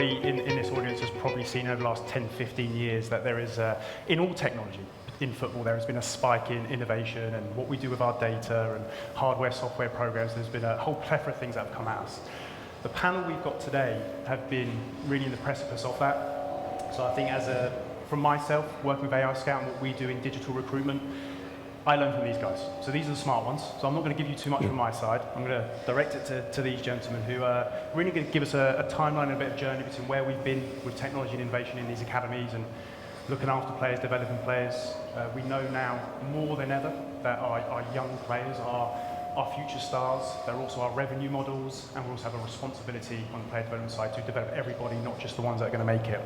everybody in this audience has probably seen over the last 10, 15 years that there is, in all technology, in football, there has been a spike in innovation and what we do with our data and hardware, software programs. There's been a whole plethora of things that have come at us. The panel we've got today have been really in the precipice of that. So I think from myself, working with AiScout and what we do in digital recruitment, I learn from these guys. So these are the smart ones. So I'm not going to give you too much from my side. I'm going to direct it to these gentlemen who are really going to give us a timeline and a bit of journey between where we've been with technology and innovation in these academies and looking after players, developing players. We know now more than ever that our young players are our future stars. They're also our revenue models, and we also have a responsibility on the player development side to develop everybody, not just the ones that are going to make it.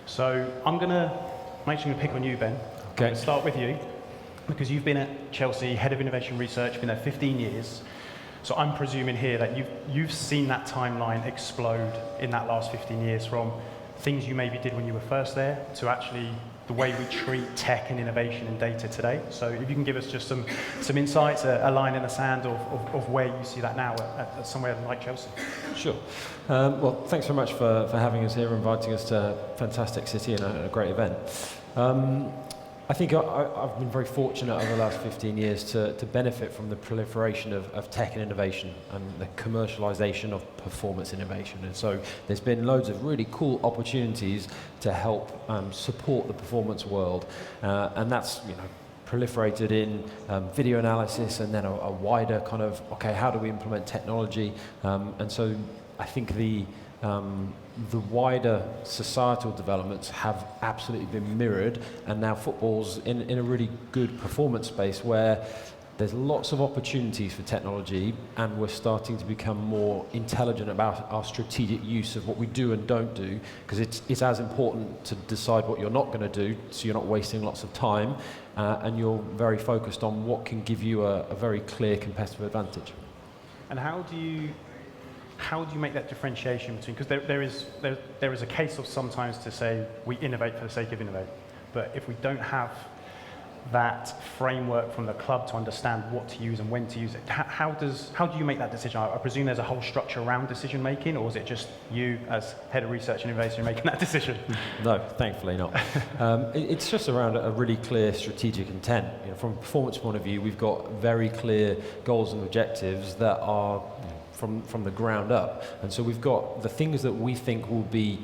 So I'm going to pick on you, Ben. Okay. I'm going to start with you, because you've been at Chelsea, head of innovation research, been there 15 years. So I'm presuming here that you've seen that timeline explode in that last 15 years, from things you maybe did when you were first there to actually the way we treat tech and innovation and data today. So if you can give us just some insights, a line in the sand of where you see that now at somewhere like Chelsea. Sure. Well, thanks very much for having us here, inviting us to a fantastic city and a great event. I think I've been very fortunate over the last 15 years to benefit from the proliferation of tech and innovation and the commercialization of performance innovation. And so there's been loads of really cool opportunities to help support the performance world. And that's, proliferated in video analysis and then a wider kind of, okay, how do we implement technology? And so I think the wider societal developments have absolutely been mirrored, and now football's in a really good performance space where there's lots of opportunities for technology, and we're starting to become more intelligent about our strategic use of what we do and don't do, because it's as important to decide what you're not going to do, so you're not wasting lots of time, and you're very focused on what can give you a very clear competitive advantage. And how do you make that differentiation between, because there is a case of sometimes to say we innovate for the sake of innovate, but if we don't have that framework from the club to understand what to use and when to use it, how do you make that decision? I presume there's a whole structure around decision making, or is it just you as head of research and innovation making that decision? No, thankfully not. It's just around a really clear strategic intent. From a performance point of view, we've got very clear goals and objectives that are from the ground up, and so we've got the things that we think will be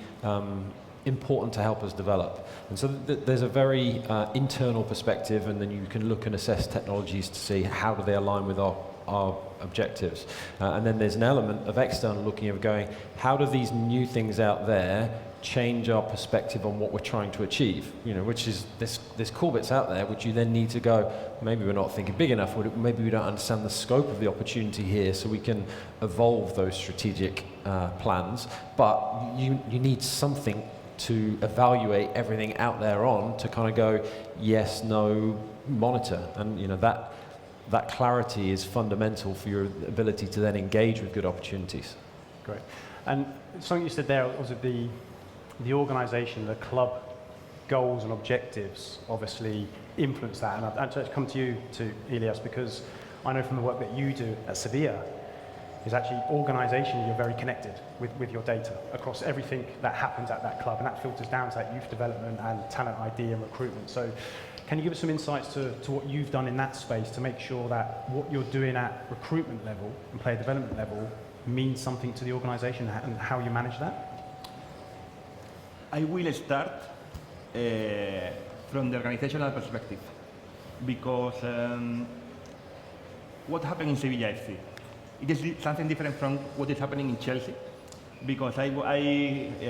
important to help us develop, and so there's a very internal perspective, and then you can look and assess technologies to see how do they align with our objectives, and then there's an element of external looking of going, how do these new things out there change our perspective on what we're trying to achieve, which is there's cool bits out there which you then need to go, maybe we're not thinking big enough, maybe we don't understand the scope of the opportunity here, so we can evolve those strategic plans, but you need something to evaluate everything out there on to kind of go yes, no, monitor, and that clarity is fundamental for your ability to then engage with good opportunities. Great. And something you said there was the organisation, the club goals and objectives obviously influence that. And I'd actually come to you, to Elias, because I know from the work that you do at Sevilla, is actually organisationally you're very connected with your data across everything that happens at that club, and that filters down to that youth development and talent ID and recruitment. So can you give us some insights to what you've done in that space to make sure that what you're doing at recruitment level and player development level means something to the organisation and how you manage that? I will start from the organizational perspective, because what happened in Sevilla FC, it is something different from what is happening in Chelsea, because I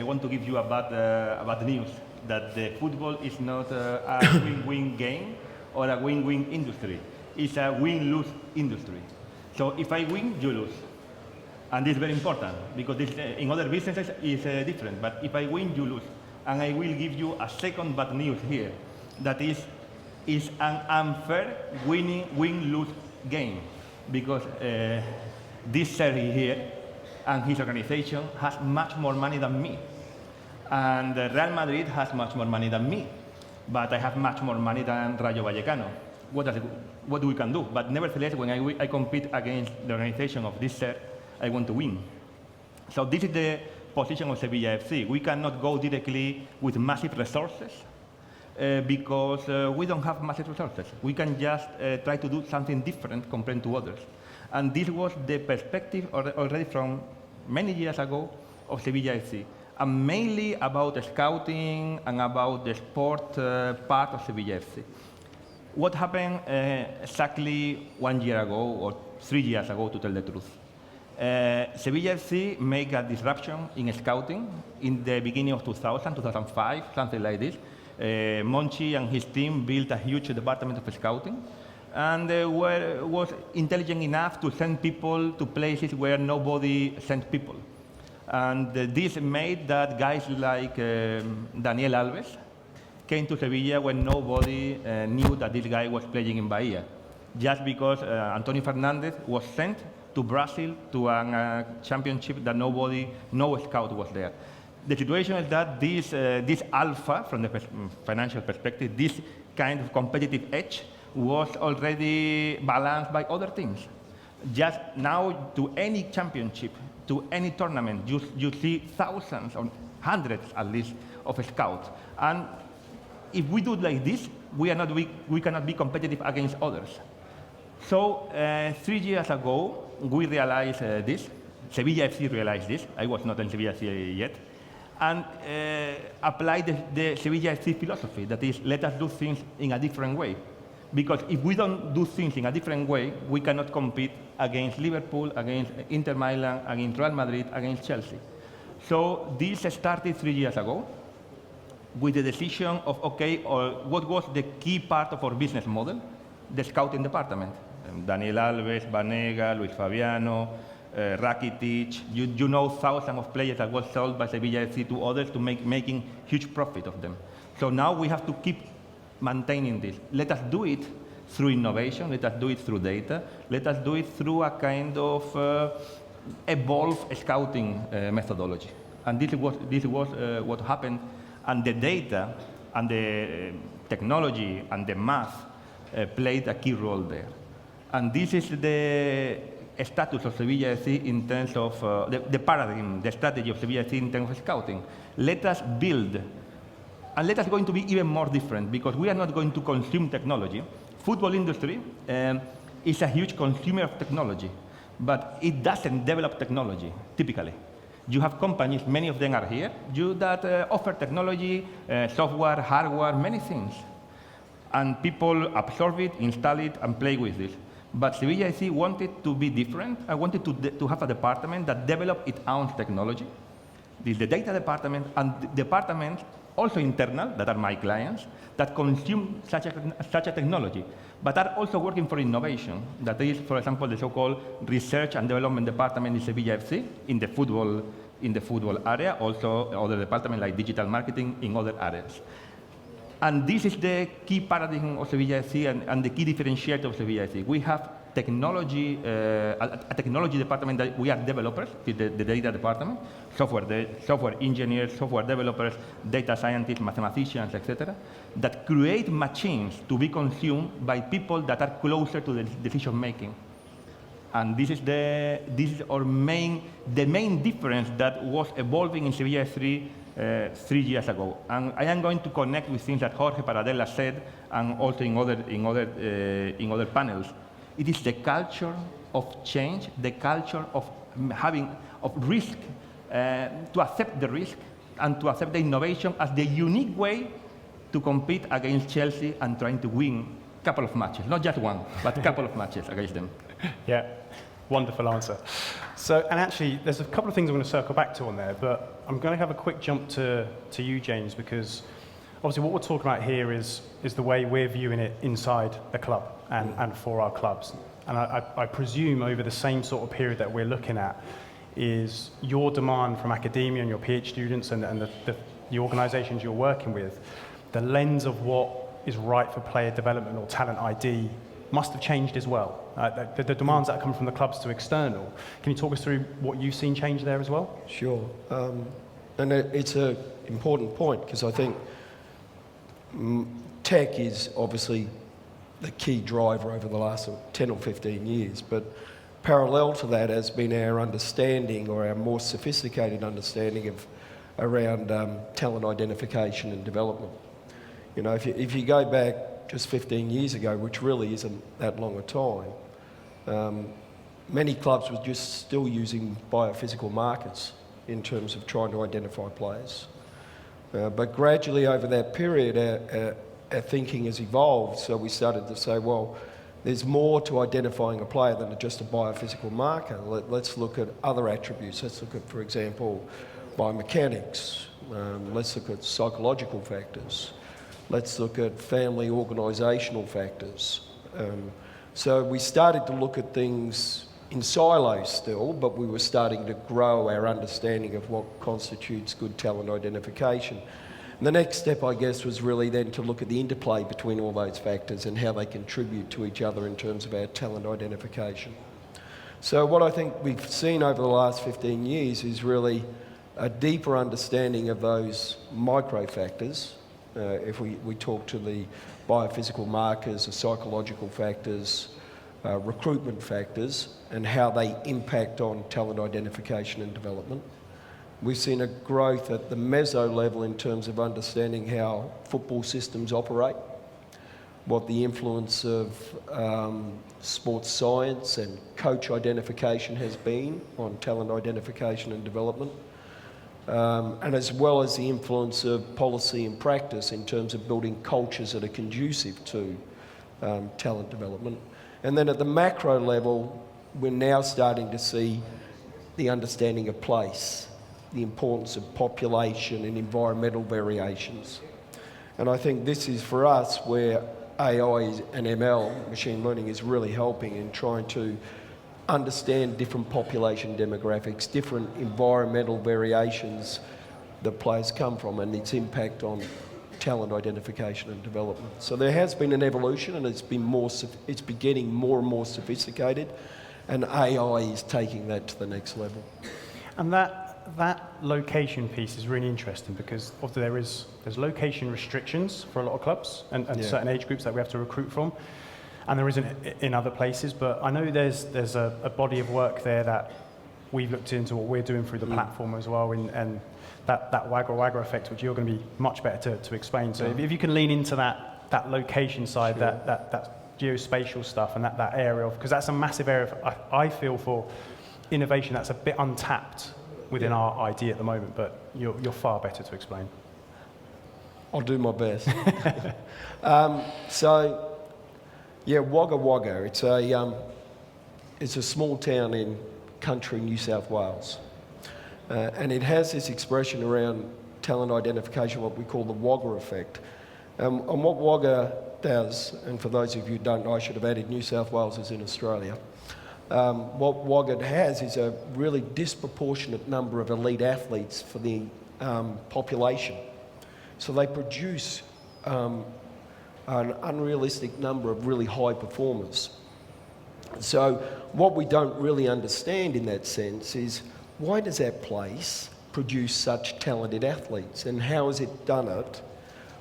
want to give you a bad news, that the football is not a win-win game or a win-win industry. It's a win-lose industry. So if I win, you lose. And this is very important, because this, in other businesses is different, but if I win, you lose. And I will give you a second bad news here, that is an unfair win-lose game, because this Sergi here and his organization has much more money than me. And Real Madrid has much more money than me, but I have much more money than Rayo Vallecano. What we can do? But nevertheless, when I compete against the organization of this Sergi, I want to win. So this is the position of Sevilla FC. We cannot go directly with massive resources because we don't have massive resources. We can just try to do something different compared to others. And this was the perspective already from many years ago of Sevilla FC, and mainly about scouting and about the sport part of Sevilla FC. What happened exactly 1 year ago, or 3 years ago, to tell the truth? Sevilla FC made a disruption in scouting in the beginning of 2000, 2005, something like this. Monchi and his team built a huge department of scouting, and was intelligent enough to send people to places where nobody sent people. And this made that guys like Daniel Alves came to Sevilla when nobody knew that this guy was playing in Bahia, just because Antonio Fernandez was sent to Brazil to a championship that no scout was there. The situation is that this alpha, from the financial perspective, this kind of competitive edge was already balanced by other things. Just now, to any championship, to any tournament, you see thousands or hundreds at least of scouts. And if we do like this, we cannot be competitive against others. So 3 years ago, we realized this. Sevilla FC realized this. I was not in Sevilla FC yet. And applied the Sevilla FC philosophy, that is, let us do things in a different way. Because if we don't do things in a different way, we cannot compete against Liverpool, against Inter Milan, against Real Madrid, against Chelsea. So this started 3 years ago with the decision of, what was the key part of our business model? The scouting department. Daniel Alves, Banega, Luis Fabiano, Rakitic, you know thousands of players that were sold by Sevilla FC to others to making huge profit of them. So now we have to keep maintaining this. Let us do it through innovation, let us do it through data, let us do it through a kind of evolved scouting methodology. And this was what happened, and the data and the technology and the math played a key role there. And this is the status of Sevilla FC in terms of the paradigm, the strategy of Sevilla FC in terms of scouting. Let us build, and let us going to be even more different, because we are not going to consume technology. Football industry is a huge consumer of technology, but it doesn't develop technology, typically. You have companies, many of them are here, that offer technology, software, hardware, many things. And people absorb it, install it, and play with it. But Sevilla FC wanted to be different. I wanted to have a department that developed its own technology. This is the data department, and departments, also internal, that are my clients, that consume such a technology, but are also working for innovation. That is, for example, the so-called research and development department in Sevilla FC, in the football area, also other departments like digital marketing in other areas. And this is the key paradigm of Sevilla FC and the key differentiator of Sevilla FC. We have technology, a technology department that we are developers, the data department, software engineers, software developers, data scientists, mathematicians, etc., that create machines to be consumed by people that are closer to the decision making. And this is the main difference that was evolving in Sevilla FC 3 years ago. And I am going to connect with things that Jorge Paradella said, and also in other panels. It is the culture of change, the culture of risk, to accept the risk and to accept the innovation as the unique way to compete against Chelsea and trying to win a couple of matches, not just one, but a couple of matches against them. Yeah, wonderful answer. So, and actually, there's a couple of things I'm going to circle back to on there, but I'm going to have a quick jump to you, James, because obviously what we're talking about here is the way we're viewing it inside the club and for our clubs. And I presume over the same sort of period that we're looking at is your demand from academia and your PhD students and the organisations you're working with, the lens of what is right for player development or talent ID must have changed as well. The demands that come from the clubs to external. Can you talk us through what you've seen change there as well? Sure. And it's an important point, because I think tech is obviously the key driver over the last 10 or 15 years, but parallel to that has been our understanding, or our more sophisticated understanding around talent identification and development. You know, if you go back just 15 years ago, which really isn't that long a time, many clubs were just still using biophysical markers in terms of trying to identify players. But gradually over that period, our thinking has evolved, so we started to say, well, there's more to identifying a player than just a biophysical marker. Let's look at other attributes. Let's look at, for example, biomechanics. Let's look at psychological factors. Let's look at family organisational factors. So we started to look at things in silos still, but we were starting to grow our understanding of what constitutes good talent identification. And the next step, I guess, was really then to look at the interplay between all those factors and how they contribute to each other in terms of our talent identification. So what I think we've seen over the last 15 years is really a deeper understanding of those micro factors. If we talk to the biophysical markers, the psychological factors, recruitment factors, and how they impact on talent identification and development. We've seen a growth at the meso level in terms of understanding how football systems operate, what the influence of sports science and coach identification has been on talent identification and development, and as well as the influence of policy and practice in terms of building cultures that are conducive to talent development. And then at the macro level, we're now starting to see the understanding of place, the importance of population and environmental variations. And I think this is for us where AI and ML, machine learning, is really helping in trying to understand different population demographics, different environmental variations that players come from and its impact on talent identification and development. So there has been an evolution, and it's getting more and more sophisticated, and AI is taking that to the next level. And that location piece is really interesting because obviously there's location restrictions for a lot of clubs and certain age groups that we have to recruit from, and there isn't in other places. But I know there's a body of work there that we've looked into what we're doing through the platform as well, and that wagger effect, which you're going to be much better to explain. So if you can lean into that location side, sure. that geospatial stuff and that area of, because that's a massive area, I feel, for innovation that's a bit untapped within our idea at the moment, but you're far better to explain. I'll do my best. Wagga Wagga, it's a small town in country New South Wales. And it has this expression around talent identification, what we call the Wagga effect. And what Wagga does, and for those of you who don't know, I should have added New South Wales is in Australia. What Wagga has is a really disproportionate number of elite athletes for the population. So they produce an unrealistic number of really high performers. So what we don't really understand in that sense is, why does that place produce such talented athletes, and how has it done it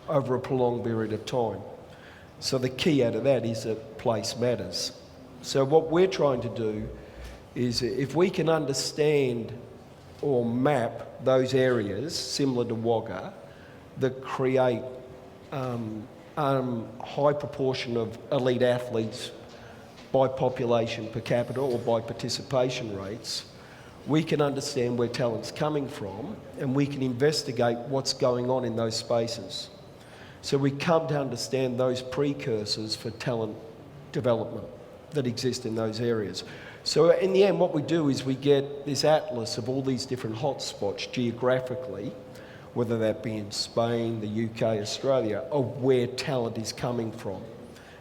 over a prolonged period of time? So the key out of that is that place matters. So what we're trying to do is, if we can understand or map those areas similar to Wagga that create high proportion of elite athletes by population per capita or by participation rates, we can understand where talent's coming from, and we can investigate what's going on in those spaces. So we come to understand those precursors for talent development that exist in those areas. So in the end, what we do is we get this atlas of all these different hotspots geographically, whether that be in Spain, the UK, Australia, of where talent is coming from.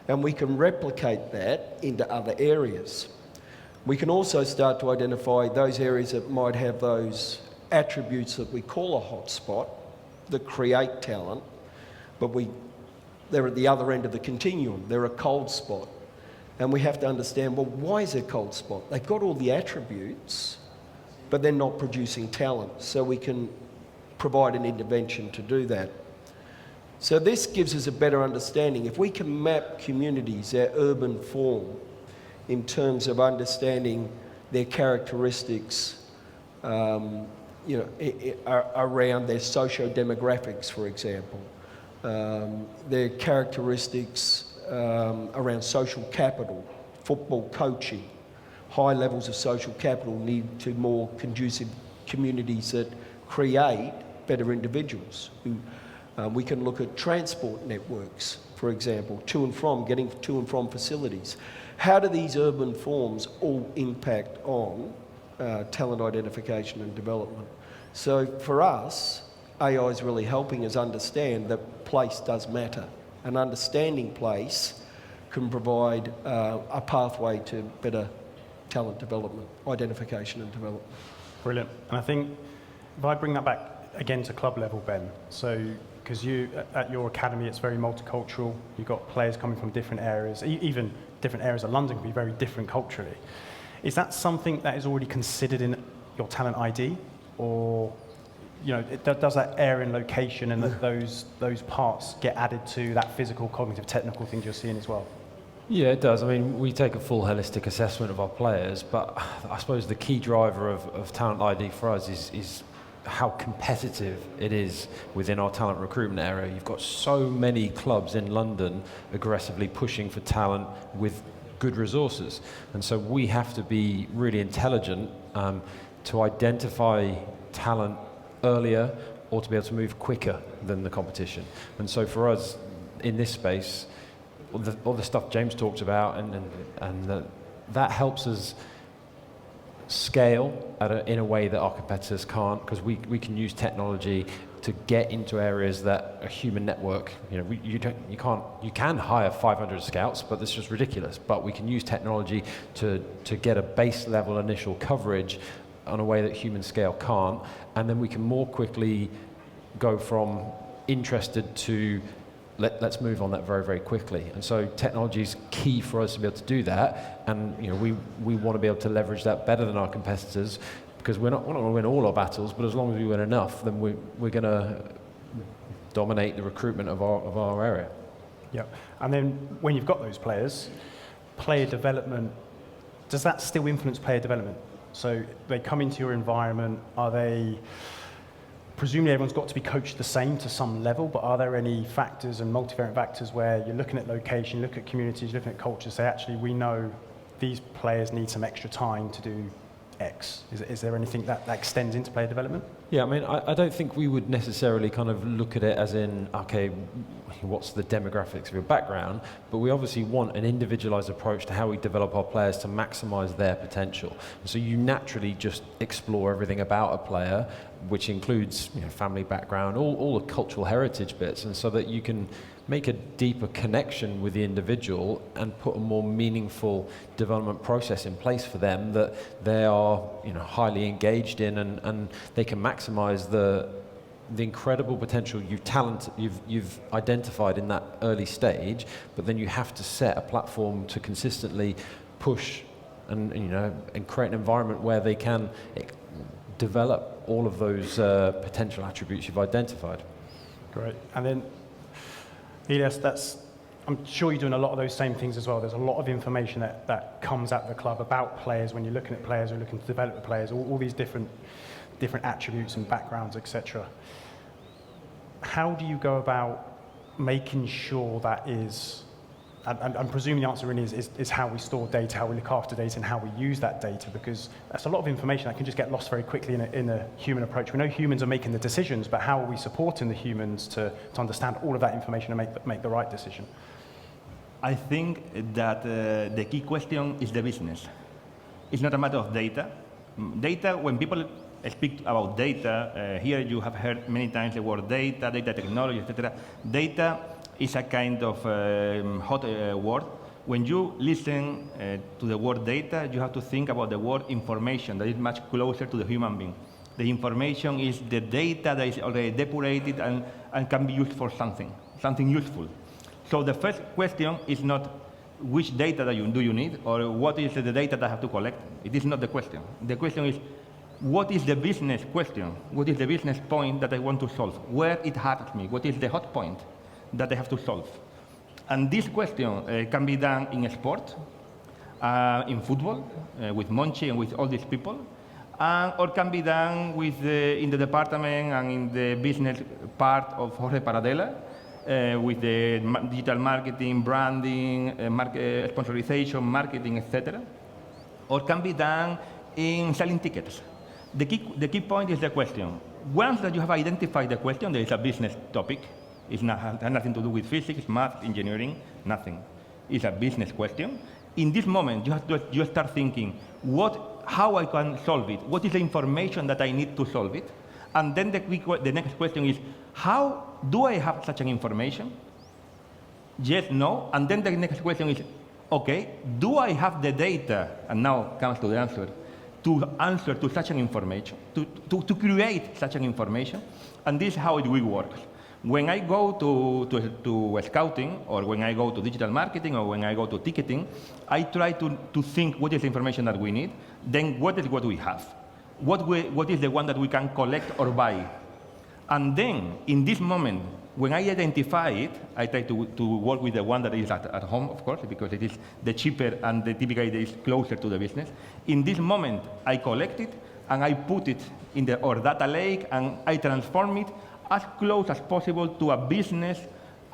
And we can replicate that into other areas. We can also start to identify those areas that might have those attributes that we call a hotspot that create talent, but they're at the other end of the continuum. They're a cold spot. And we have to understand, well, why is it a cold spot? They've got all the attributes, but they're not producing talent. So we can provide an intervention to do that. So this gives us a better understanding. If we can map communities, their urban form, in terms of understanding their characteristics, around their socio-demographics, for example, their characteristics around social capital, football coaching, high levels of social capital need to more conducive communities that create better individuals. We can look at transport networks, for example, getting to and from facilities. How do these urban forms all impact on talent identification and development? So for us, AI is really helping us understand that place does matter. And understanding place can provide a pathway to better talent development, identification and development. Brilliant. And I think if I bring that back again to club level, Ben, so because you, at your academy, it's very multicultural. You've got players coming from different areas, even different areas of London can be very different culturally. Is that something that is already considered in your talent ID? Or, does that area and location and those parts get added to that physical, cognitive, technical things you're seeing as well? Yeah, it does. I mean, we take a full holistic assessment of our players, but I suppose the key driver of talent ID for us is how competitive it is within our talent recruitment area. You've got so many clubs in London aggressively pushing for talent with good resources. And so we have to be really intelligent to identify talent earlier or to be able to move quicker than the competition. And so for us in this space, all the stuff James talked about, and that helps us scale in a way that our competitors can't, because we can use technology to get into areas that a human network, you can hire 500 scouts, but that's just ridiculous. But we can use technology to get a base level initial coverage on a way that human scale can't, and then we can more quickly go from interested to let's move on that very, very quickly. And so technology is key for us to be able to do that, and we want to be able to leverage that better than our competitors, because we're not going to win all our battles, but as long as we win enough, then we're going to dominate the recruitment of our area. Yeah, and then when you've got those players, player development, does that still influence player development? So they come into your environment, presumably everyone's got to be coached the same to some level, but are there any factors and multivariate factors where you're looking at location, looking at communities, looking at culture, say actually we know these players need some extra time to do X? Is there anything that extends into player development? Yeah, I mean, I don't think we would necessarily kind of look at it as in, okay, what's the demographics of your background, but we obviously want an individualized approach to how we develop our players to maximize their potential. And so you naturally just explore everything about a player, which includes family background, all the cultural heritage bits, and so that you can make a deeper connection with the individual and put a more meaningful development process in place for them that they are highly engaged in, and they can maximize the incredible potential you've identified in that early stage. But then you have to set a platform to consistently push and create an environment where they can develop all of those potential attributes you've identified. Great. And then Elias, I'm sure you're doing a lot of those same things as well. There's a lot of information that comes at the club about players when you're looking at players, or looking to develop the players, all these different attributes and backgrounds, etc. How do you go about making sure that is, and I'm presuming the answer really is how we store data, how we look after data, and how we use that data, because that's a lot of information that can just get lost very quickly in a human approach. We know humans are making the decisions, but how are we supporting the humans to understand all of that information and make the right decision? I think that the key question is the business. It's not a matter of data. Data, when people speak about data, here you have heard many times the word data technology, etc. Data is a kind of hot word. When you listen to the word data, you have to think about the word information, that is much closer to the human being. The information is the data that is already depurated and can be used for something useful. So the first question is not which data do you need, or what is the data that I have to collect. It is not the question. The question is, what is the business question? What is the business point that I want to solve? Where it hurts me? What is the hot point that I have to solve? And this question can be done in sport, in football, with Monchi and with all these people, or can be done with in the department and in the business part of Jorge Paradela, with the digital marketing, branding, sponsorization, marketing, etc. Or can be done in selling tickets. The key point is the question. Once that you have identified the question, there is a business topic. It has nothing to do with physics, math, engineering, nothing. It's a business question. In this moment, you start thinking, how I can solve it? What is the information that I need to solve it? And then the next question is, how do I have such an information? Yes, no. And then the next question is, okay, do I have the data? And now comes to the answer. To answer to such an information, to create such an information. And this is how it will work. When I go to scouting, or when I go to digital marketing, or when I go to ticketing, I try to think what is the information that we need, then what is what we have. What is the one that we can collect or buy? And then, in this moment, when I identify it, I try to work with the one that is at home, of course, because it is the cheaper and the typically it is closer to the business. In this moment, I collect it, and I put it in our data lake, and I transform it as close as possible to a business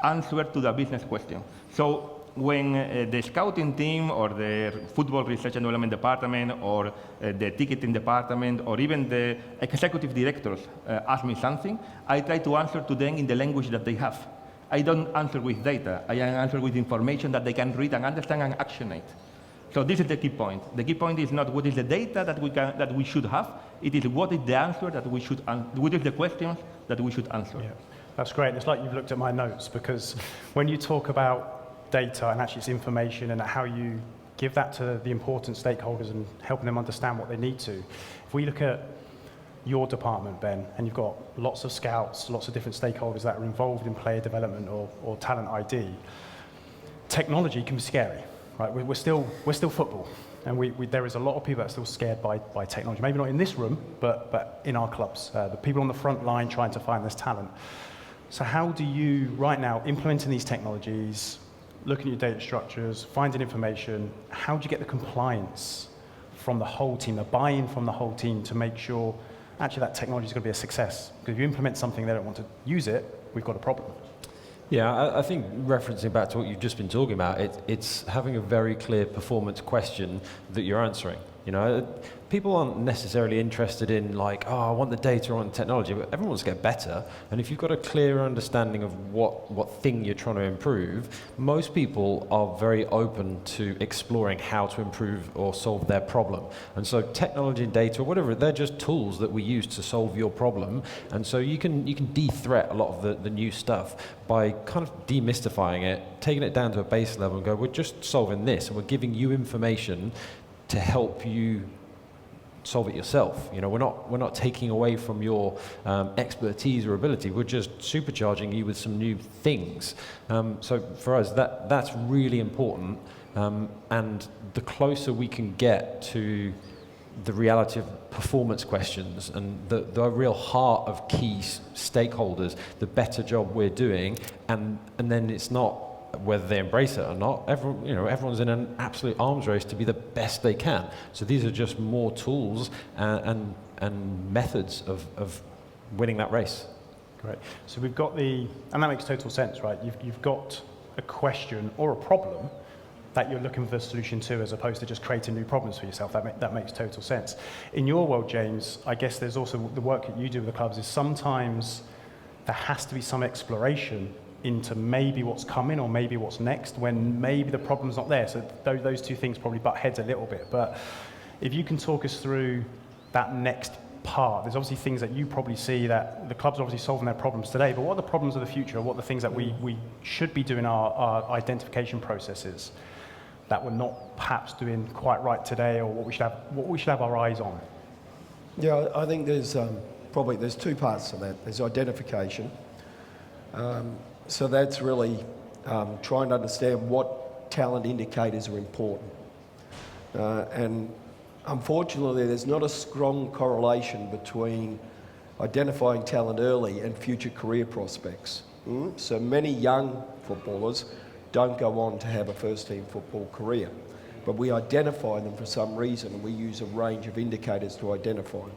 answer to the business question. So when the scouting team or the football research and development department or the ticketing department or even the executive directors ask me something, I try to answer to them in the language that they have. I don't answer with data. I answer with information that they can read and understand and actionate. So this is the key point. The key point is not what is the data that we should have. It is what is the answer that we should, what is the questions that we should answer. Yeah, that's great. It's like you've looked at my notes, because when you talk about data and actually it's information and how you give that to the important stakeholders and helping them understand what they need to. If we look at your department, Ben, and you've got lots of scouts, lots of different stakeholders that are involved in player development or talent ID, technology can be scary. Right, we're still football, and there is a lot of people that are still scared by technology. Maybe not in this room, but in our clubs. The people on the front line trying to find this talent. So how do you, right now, implementing these technologies, looking at your data structures, finding information, how do you get the compliance from the whole team, the buy-in from the whole team to make sure actually that technology is going to be a success? Because if you implement something they don't want to use it, we've got a problem. Yeah, I think referencing back to what you've just been talking about, it's having a very clear performance question that you're answering. You know, people aren't necessarily interested in like, oh, I want the data on technology, but everyone wants to get better. And if you've got a clear understanding of what thing you're trying to improve, most people are very open to exploring how to improve or solve their problem. And so technology and data, whatever, they're just tools that we use to solve your problem. And so you can de-threat a lot of the new stuff by kind of demystifying it, taking it down to a base level and go, we're just solving this, and we're giving you information to help you solve it yourself. You know, we're not taking away from your expertise or ability. We're just supercharging you with some new things. So for us, that's really important. And the closer we can get to the reality of performance questions and the real heart of key stakeholders, the better job we're doing. And then it's not whether they embrace it or not. Everyone's in an absolute arms race to be the best they can. So these are just more tools and methods of winning that race. Great. So we've got and that makes total sense, right? You've got a question or a problem that you're looking for a solution to, as opposed to just creating new problems for yourself. That makes total sense. In your world, James, I guess there's also the work that you do with the clubs is sometimes there has to be some exploration into maybe what's coming or maybe what's next when maybe the problem's not there. So those two things probably butt heads a little bit. But if you can talk us through that next part, there's obviously things that you probably see that the clubs are obviously solving their problems today, but what are the problems of the future? What are the things that we should be doing our identification processes that we're not perhaps doing quite right today, or what we should have our eyes on? Yeah, I think there's two parts to that. There's identification. So that's really trying to understand what talent indicators are important. And unfortunately, there's not a strong correlation between identifying talent early and future career prospects. So many young footballers don't go on to have a first-team football career. but we identify them for some reason, and we use a range of indicators to identify them.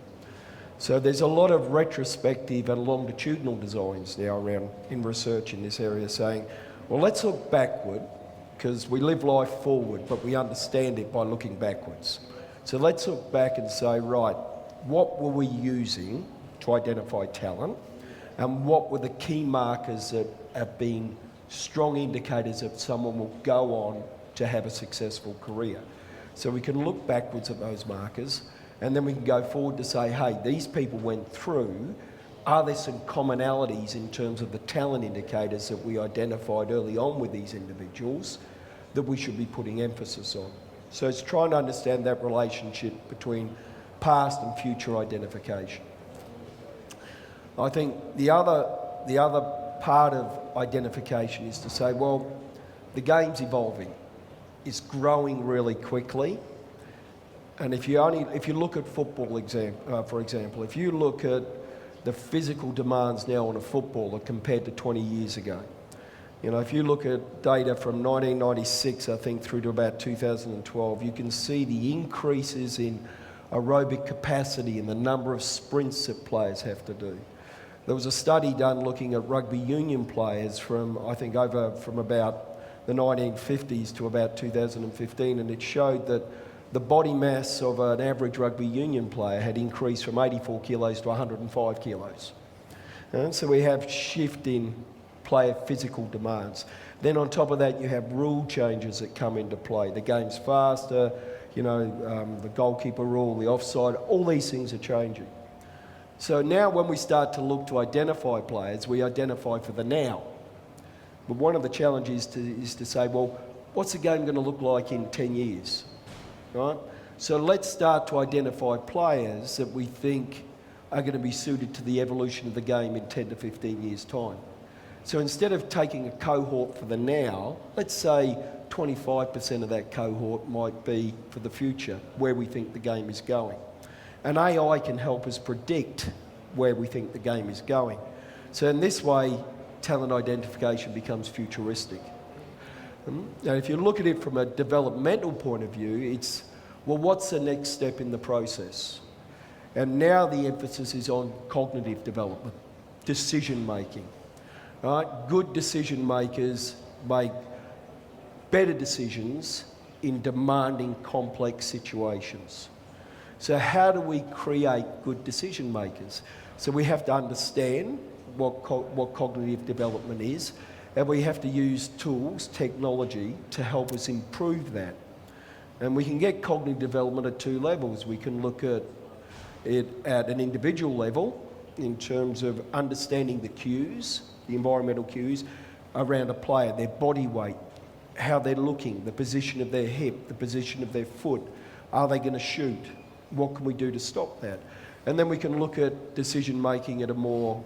So there's a lot of retrospective and longitudinal designs now around in research in this area saying, well, let's look backward, because we live life forward, but we understand it by looking backwards. So let's look back and say, right, what were we using to identify talent, and what were the key markers that have been strong indicators that someone will go on to have a successful career. So we can look backwards at those markers, and then we can go forward to say, hey, these people went through, are there some commonalities in terms of the talent indicators that we identified early on with these individuals that we should be putting emphasis on? So it's trying to understand that relationship between past and future identification. I think the other part of identification is to say, well, the game's evolving. It's growing really quickly. And if you look at football, for example, if you look at the physical demands now on a footballer compared to 20 years ago, you know, if you look at data from 1996, I think, through to about 2012, you can see the increases in aerobic capacity and the number of sprints that players have to do. There was a study done looking at rugby union players from about the 1950s to about 2015, and it showed that the body mass of an average rugby union player had increased from 84 kilos to 105 kilos. And so we have shift in player physical demands. Then on top of that, you have rule changes that come into play. The game's faster, you know, the goalkeeper rule, the offside, all these things are changing. So now when we start to look to identify players, we identify for the now. But one of the challenges is to say, well, what's the game going to look like in 10 years? Right? So let's start to identify players that we think are going to be suited to the evolution of the game in 10 to 15 years' time. So instead of taking a cohort for the now, let's say 25% of that cohort might be for the future, where we think the game is going. And AI can help us predict where we think the game is going. So in this way, talent identification becomes futuristic. Now, if you look at it from a developmental point of view, it's, well, what's the next step in the process? And now the emphasis is on cognitive development, decision making. Right? Good decision makers make better decisions in demanding complex situations. So how do we create good decision makers? So we have to understand what cognitive development is, and we have to use tools, technology, to help us improve that. And we can get cognitive development at two levels. We can look at it at an individual level in terms of understanding the cues, the environmental cues around a player, their body weight, how they're looking, the position of their hip, the position of their foot. Are they going to shoot? What can we do to stop that? And then we can look at decision making at a more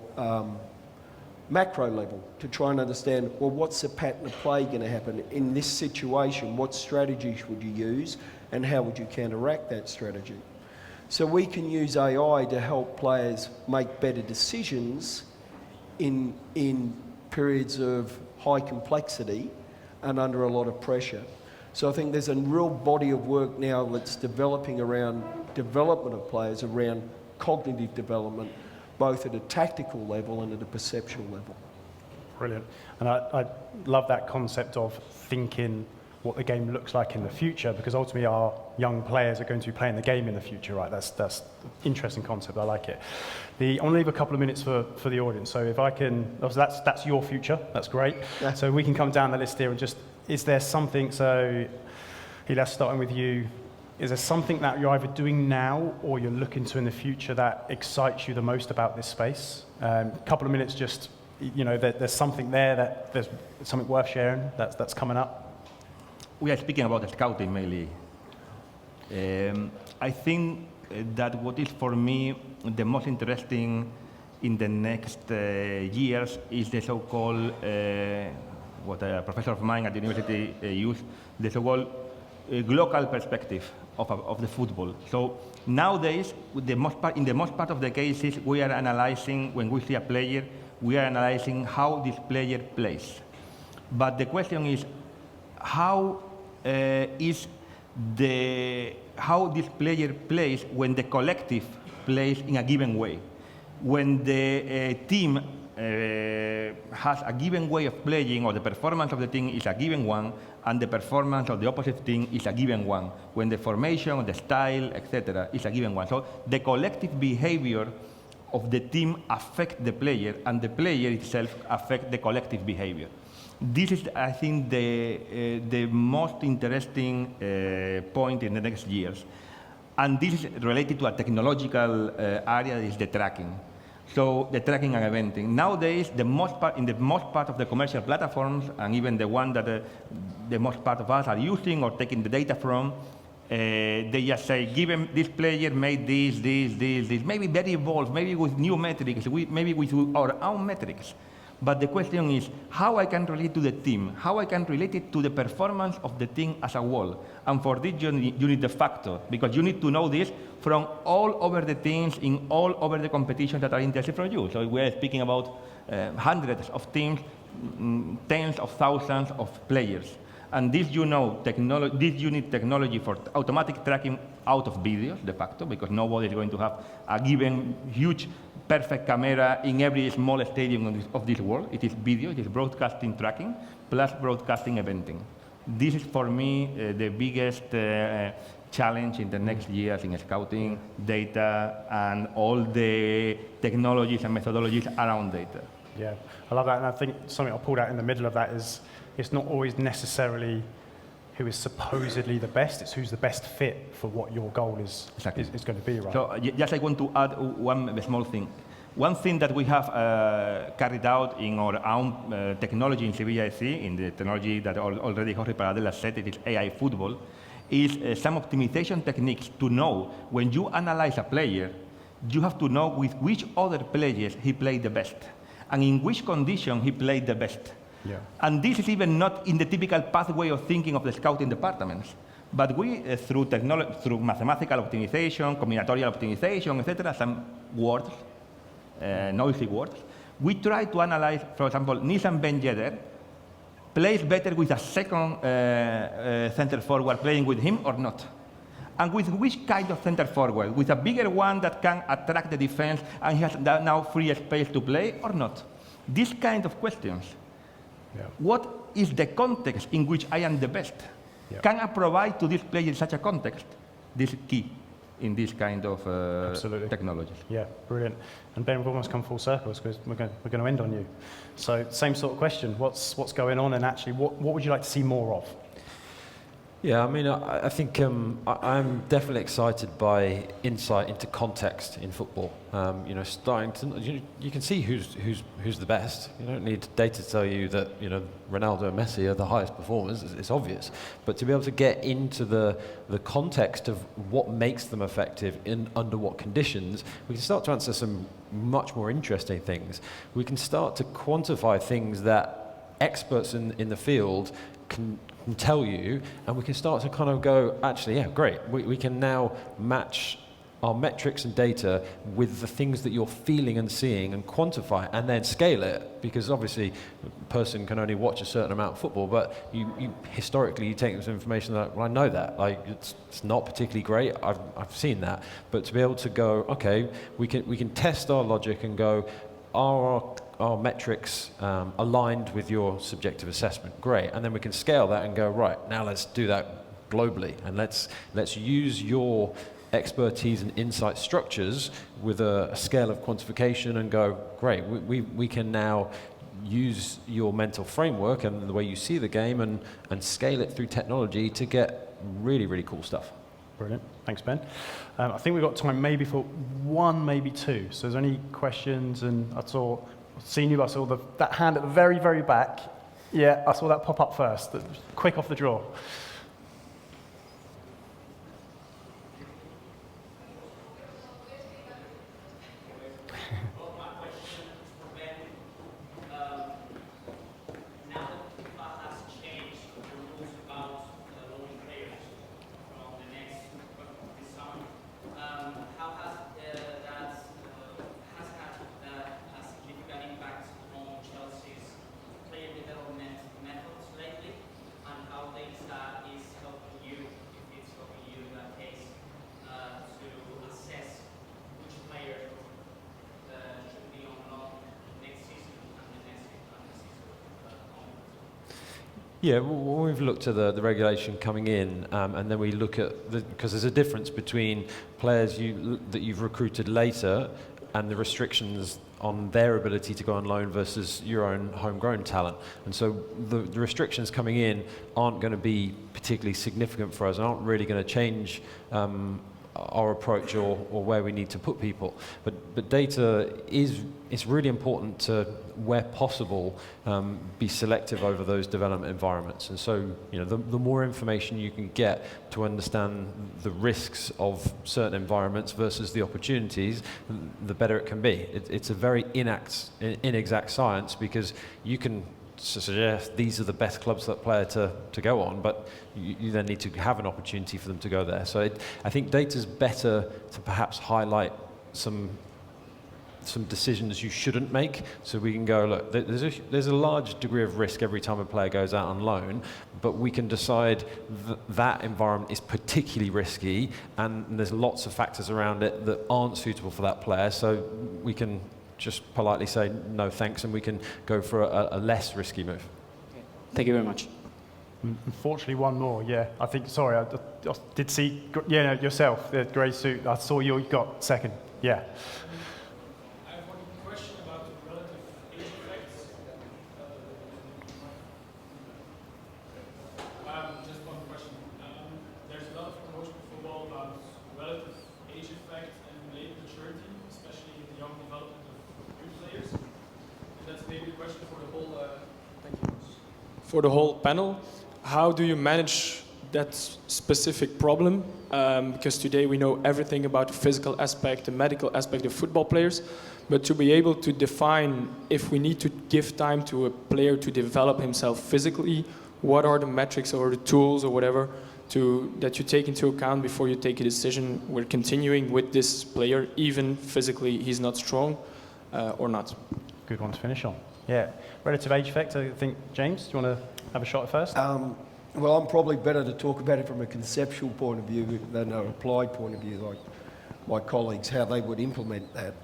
macro level to try and understand, well, what's the pattern of play going to happen in this situation? What strategies would you use, and how would you counteract that strategy? So we can use AI to help players make better decisions in periods of high complexity and under a lot of pressure. So I think there's a real body of work now that's developing around development of players, around cognitive development, both at a tactical level and at a perceptual level. Brilliant. And I love that concept of thinking what the game looks like in the future, because ultimately our young players are going to be playing the game in the future, right? That's an interesting concept. I like it. I want to leave a couple of minutes for the audience. So if I can, that's your future. That's great. Yeah. So we can come down the list here and just, is there something, so Elias, starting with you, is there something that you're either doing now or you're looking to in the future that excites you the most about this space? A couple of minutes, just, you know, there's something there, that there's something worth sharing that's coming up. We are speaking about scouting mainly. I think that what is for me the most interesting in the next years is the so-called, what a professor of mine at the university used, the so-called global perspective of the football. So nowadays, in the most part of the cases, we are analyzing, when we see a player, we are analyzing how this player plays. But the question is, how is how this player plays when the collective plays in a given way. When the team has a given way of playing, or the performance of the team is a given one, and the performance of the opposite team is a given one. When the formation, the style, etc., is a given one. So the collective behavior of the team affects the player, and the player itself affects the collective behavior. This is, I think, the most interesting point in the next years. And this is related to a technological area, is the tracking. So the tracking and eventing. Nowadays, in the most part of the commercial platforms, and even the one that the most part of us are using or taking the data from, they just say, given this player made this, maybe very evolved, maybe with new metrics, maybe with our own metrics. But the question is how I can relate to the team, how I can relate it to the performance of the team as a whole. And for this, you need the factor, because you need to know this from all over the teams in all over the competitions that are interested from you. So we are speaking about hundreds of teams, tens of thousands of players. And this, you need technology for automatic tracking out of videos, de facto, because nobody is going to have a given huge perfect camera in every small stadium of this world. It is video, it is broadcasting tracking, plus broadcasting eventing. This is, for me, the biggest challenge in the next years in scouting, data, and all the technologies and methodologies around data. Yeah, I love that, and I think something I pulled out in the middle of that is it's not always necessarily who is supposedly the best, it's who's the best fit for what your goal is going to be, right? So just I want to add one small thing. One thing that we have carried out in our own technology in Sevilla FC, in the technology that already Jorge Paradela said, it is AI football, is some optimization techniques to know when you analyze a player, you have to know with which other players he played the best, and in which condition he played the best. Yeah. And this is even not in the typical pathway of thinking of the scouting departments. But we, through mathematical optimization, combinatorial optimization, etc., some words, noisy words, we try to analyze, for example, Nissan Ben Yedder plays better with a second center forward playing with him or not. And with which kind of center forward? With a bigger one that can attract the defense and he has now free space to play or not? These kind of questions. Yeah. What is the context in which I am the best? Yeah. Can I provide to this player in such a context? This is key in this kind of technologies. Yeah, brilliant. And Ben, we've almost come full circle because we're going to end on you. So same sort of question, what's going on, and actually what would you like to see more of? Yeah, I mean, I think I'm definitely excited by insight into context in football. You know, starting to you can see who's the best. You don't need data to tell you that Ronaldo and Messi are the highest performers. It's obvious, but to be able to get into the context of what makes them effective under what conditions, we can start to answer some much more interesting things. We can start to quantify things that experts in the field can tell you, and we can start to kind of go, actually, yeah, great. We can now match our metrics and data with the things that you're feeling and seeing and quantify, and then scale it, because obviously a person can only watch a certain amount of football, but you historically you take this information that, well, I know that, like it's not particularly great, I've seen that, but to be able to go, okay, we can test our logic and go, are our metrics aligned with your subjective assessment? Great, and then we can scale that and go, right, now let's do that globally, and let's use your expertise and insight structures with a scale of quantification and go, great, we can now use your mental framework and the way you see the game and scale it through technology to get really, really cool stuff. Brilliant. Thanks, Ben. I think we've got time maybe for one, maybe two. So is there any questions? And I saw that hand at the very, very back. Yeah, I saw that pop up first. Quick off the draw. Player development methods lately, and how they start Yeah, when we've looked at the regulation coming in, and then we look at because there's a difference between players that you've recruited later and the restrictions on their ability to go on loan versus your own homegrown talent. And so the restrictions coming in aren't going to be particularly significant for us, and aren't really going to change our approach or where we need to put people. But data it's really important to, where possible, be selective over those development environments. And so, the more information you can get to understand the risks of certain environments versus the opportunities, the better it can be. It's a very inexact science, because you can suggest these are the best clubs for that player to go on, but you then need to have an opportunity for them to go there. So I think data's better to perhaps highlight some decisions you shouldn't make, so we can go, look, there's a large degree of risk every time a player goes out on loan, but we can decide that environment is particularly risky, and there's lots of factors around it that aren't suitable for that player, so we can just politely say no thanks, and we can go for a less risky move. Okay. Thank you very much. Unfortunately, one more. Yeah, I think. Sorry, I did see. Yeah, no, yourself, the grey suit. I saw you got second. Yeah. I have one question about the relative age effects. Just one question. There's a lot of promotion in football about relative age effect and late maturity, especially in the young development of youth players. And that's maybe a question for the whole. Thank you. For the whole panel. How do you manage that specific problem? Because today we know everything about the physical aspect, the medical aspect of football players, but to be able to define if we need to give time to a player to develop himself physically, what are the metrics or the tools or whatever that you take into account before you take a decision, we're continuing with this player, even physically he's not strong or not? Good one to finish on. Yeah. Relative age effect, I think. James, do you want to have a shot at first? Well, I'm probably better to talk about it from a conceptual point of view than an applied point of view, like my colleagues, how they would implement that.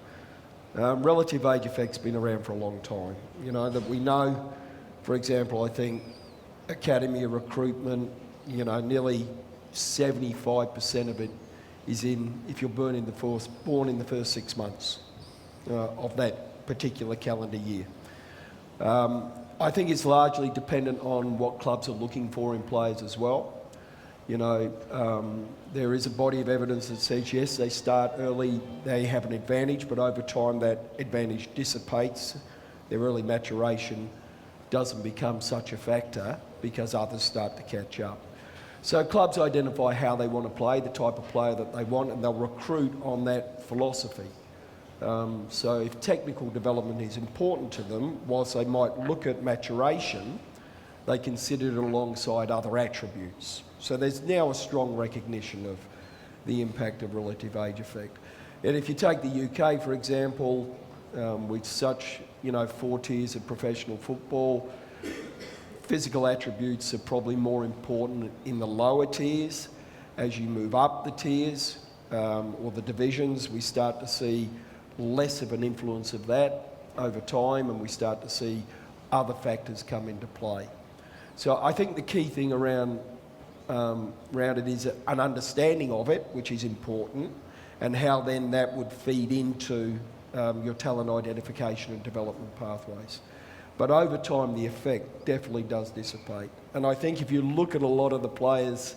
Relative age effect's been around for a long time. That we know, for example, I think academy recruitment, nearly 75% of it is if you're born in the first 6 months of that particular calendar year. I think it's largely dependent on what clubs are looking for in players as well. There is a body of evidence that says, yes, they start early, they have an advantage, but over time that advantage dissipates. Their early maturation doesn't become such a factor because others start to catch up. So clubs identify how they want to play, the type of player that they want, and they'll recruit on that philosophy. So if technical development is important to them, whilst they might look at maturation, they consider it alongside other attributes. So there's now a strong recognition of the impact of relative age effect. And if you take the UK, for example, with such 4 tiers of professional football, physical attributes are probably more important in the lower tiers. As you move up the tiers or the divisions, we start to see less of an influence of that over time, and we start to see other factors come into play. So I think the key thing around it is an understanding of it, which is important, and how then that would feed into your talent identification and development pathways. But over time, the effect definitely does dissipate. And I think if you look at a lot of the players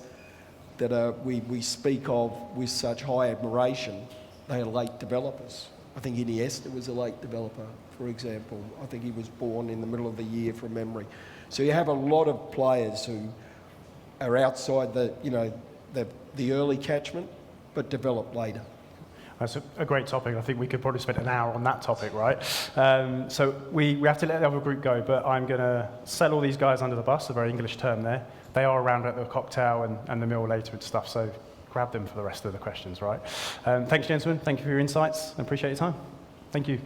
that we speak of with such high admiration, they are late developers. I think Iniesta was a late developer, for example. I think he was born in the middle of the year from memory. So you have a lot of players who are outside the early catchment, but develop later. That's a great topic. I think we could probably spend an hour on that topic, right? So we have to let the other group go, but I'm going to sell all these guys under the bus, a very English term there. They are around at the cocktail and the meal later and stuff, so grab them for the rest of the questions, right? Thanks, gentlemen. Thank you for your insights. I appreciate your time. Thank you.